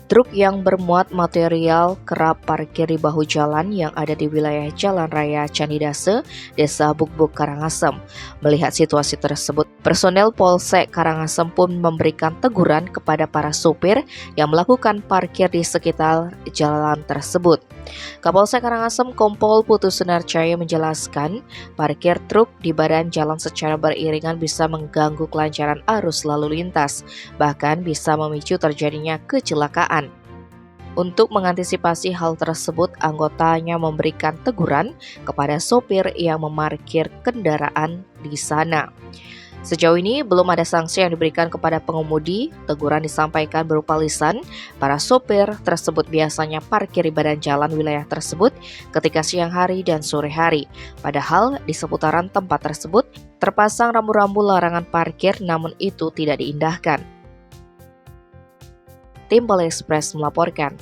Truk yang bermuat material kerap parkir di bahu jalan yang ada di wilayah Jalan Raya Candidase, Desa Bukbuk, Karangasem. Melihat situasi tersebut, personel Polsek Karangasem pun memberikan teguran kepada para sopir yang melakukan parkir di sekitar jalan tersebut. Kapolsek Karangasem Kompol Putu Sunarjaya menjelaskan, parkir truk di badan jalan secara beriringan bisa mengganggu kelancaran arus lalu lintas, bahkan bisa memicu terjadinya kecelakaan. Untuk mengantisipasi hal tersebut, anggotanya memberikan teguran kepada sopir yang memarkir kendaraan di sana. Sejauh ini belum ada sanksi yang diberikan kepada pengemudi. Teguran disampaikan berupa lisan. Para sopir tersebut biasanya parkir di badan jalan wilayah tersebut ketika siang hari dan sore hari. Padahal di seputaran tempat tersebut terpasang rambu-rambu larangan parkir, namun itu tidak diindahkan. Tim Polexpress melaporkan.